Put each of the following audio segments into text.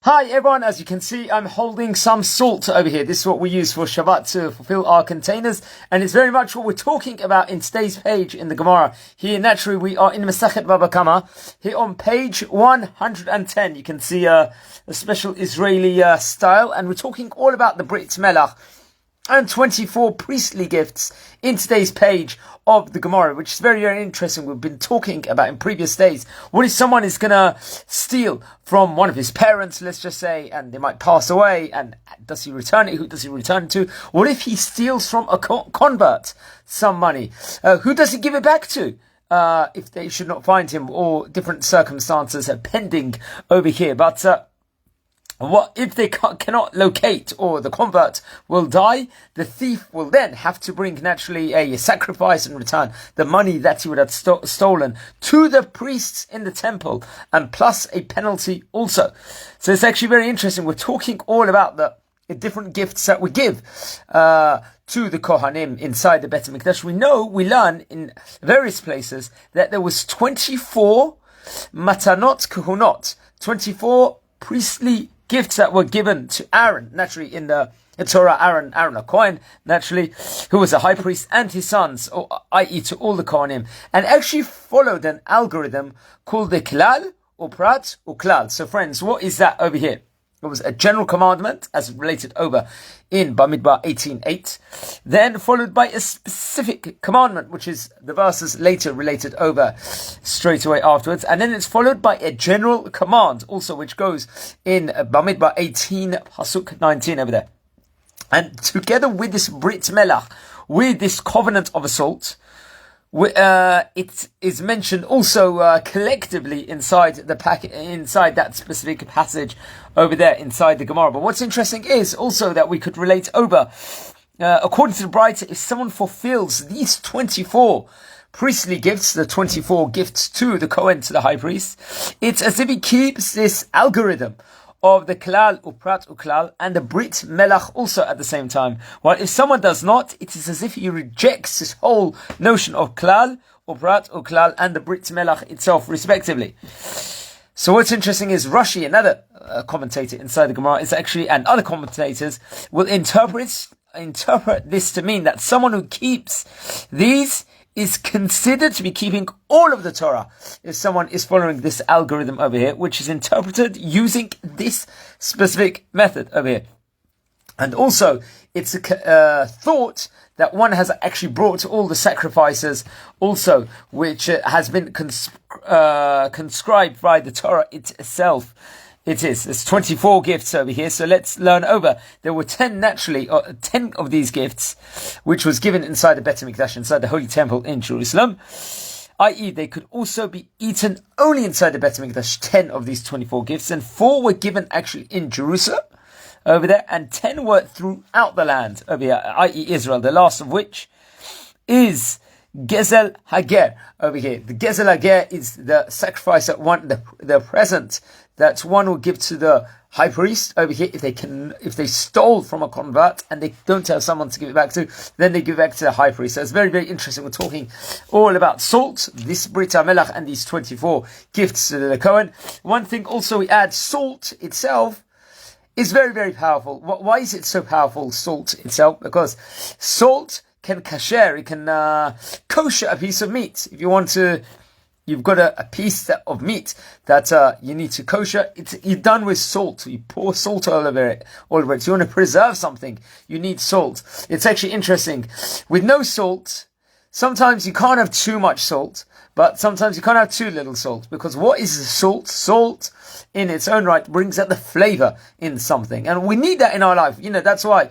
Hi everyone, as you can see, I'm holding some salt over here. This is what we use for Shabbat to fulfill our containers, and it's very much what we're talking about in today's page in the Gemara. Here, naturally, we are in Masechet Bava Kamma. Here on page 110, you can see a special Israeli style, and we're talking all about the Brit and 24 priestly gifts in today's page of the Gemara, which is very, very interesting. We've been talking about in previous days. What if someone is going to steal from one of his parents, let's just say, and they might pass away, and does he return it? Who does he return it to? What if he steals from a convert some money? Who does he give it back to? If they should not find him, or different circumstances are pending over here. But what if they cannot locate, or the convert will die? The thief will then have to bring naturally a sacrifice and return the money that he would have stolen to the priests in the temple, and plus a penalty also. So it's actually very interesting. We're talking all about the different gifts that we give to the Kohanim inside the Bet HaMikdash. We learn in various places that there was 24 matanot kuhunot, 24 priestly gifts that were given to Aaron, naturally in the Torah. Aaron a Kohen, naturally, who was a high priest, and his sons, i.e. to all the Kohanim, and actually followed an algorithm called the Klal, or Prat, or Klal. So friends, what is that over here? It was a general commandment, as related over in Bamidbar 18:8, then followed by a specific commandment, which is the verses later related over straight away afterwards, and then it's followed by a general command, also which goes in Bamidbar 18, Pasuk 19 over there. And together with this Brit Melach, with this covenant of assault, it is mentioned also collectively inside inside that specific passage over there inside the Gemara. But what's interesting is also that we could relate over, according to the Brit, if someone fulfills these 24 priestly gifts, the 24 gifts to the Kohen, to the high priest, it's as if he keeps this algorithm of the Klal, Uprat, Uklal, and the Brit Melach also at the same time. While if someone does not, it is as if he rejects this whole notion of Klal, Uprat, Uklal, and the Brit Melach itself, respectively. So what's interesting is Rashi, another commentator inside the Gemara, is actually, and other commentators will interpret this to mean that someone who keeps these is considered to be keeping all of the Torah if someone is following this algorithm over here, which is interpreted using this specific method over here. And also, it's a thought that one has actually brought all the sacrifices also, which has been conscribed by the Torah itself. It's 24 gifts over here, so let's learn over. There were 10 of these gifts, which was given inside the Bet HaMikdash, inside the Holy Temple in Jerusalem, i.e. they could also be eaten only inside the Bet HaMikdash, 10 of these 24 gifts, and 4 were given actually in Jerusalem, over there, and 10 were throughout the land over here, i.e. Israel, the last of which is Gezel Hager over here. The Gezel Hager is the sacrifice that the present that one will give to the high priest over here if they stole from a convert and they don't have someone to give it back to, then they give it back to the high priest. So it's very, very interesting. We're talking all about salt, this Brit HaMelach, and these 24 gifts to the Kohen. One thing also we add, salt itself is very, very powerful. Why is it so powerful, salt itself? Because salt can kasher, it can kosher a piece of meat. If you want to, you've got a piece of meat that you need to kosher, you're done with salt. You pour salt all over it. If you want to preserve something, you need salt. It's actually interesting. With no salt, sometimes you can't have too much salt, but sometimes you can't have too little salt. Because what is salt? Salt in its own right brings out the flavor in something. And we need that in our life. That's why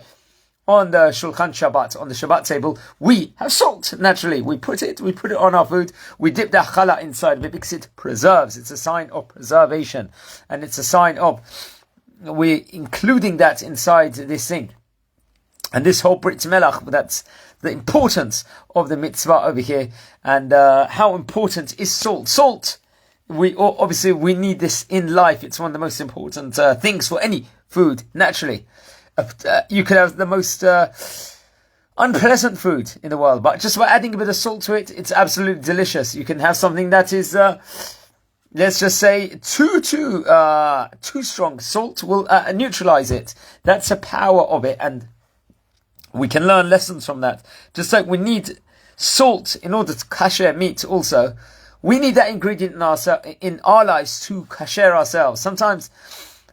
on the Shulchan Shabbat, on the Shabbat table, we have salt, naturally. We put it on our food. We dip the challah inside of it because it preserves. It's a sign of preservation. And it's a sign of we're including that inside this thing. And this whole Brit Melach, that's the importance of the mitzvah over here. And how important is salt? Salt, we need this in life. It's one of the most important things for any food, naturally. You could have the most unpleasant food in the world, but just by adding a bit of salt to it, it's absolutely delicious. You can have something that is let's just say too strong salt will neutralize it. That's the power of it, and we can learn lessons from that. Just like we need salt in order to kasher meat also, we need that ingredient in our lives to kasher ourselves. Sometimes,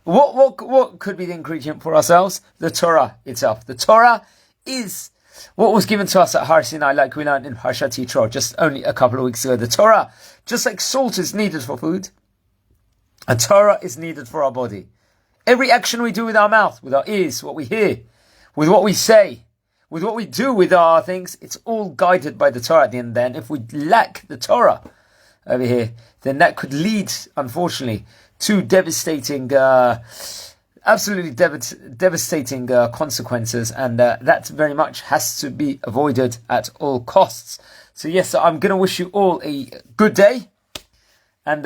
what could be the ingredient for ourselves? The Torah itself. The Torah is what was given to us at Har Sinai, like we learned in Parshat Yitro just only a couple of weeks ago. The Torah, just like salt is needed for food, a Torah is needed for our body. Every action we do with our mouth, with our ears, what we hear, with what we say, with what we do with our things, it's all guided by the Torah at the end. Then, if we lack the Torah over here, then that could lead, unfortunately, to devastating, absolutely devastating consequences, and that very much has to be avoided at all costs. So yes, I'm going to wish you all a good day, and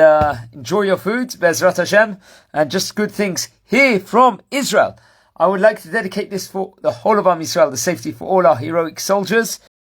enjoy your food, Be'ezrat Hashem, and just good things here from Israel. I would like to dedicate this for the whole of Am Yisrael, the safety for all our heroic soldiers.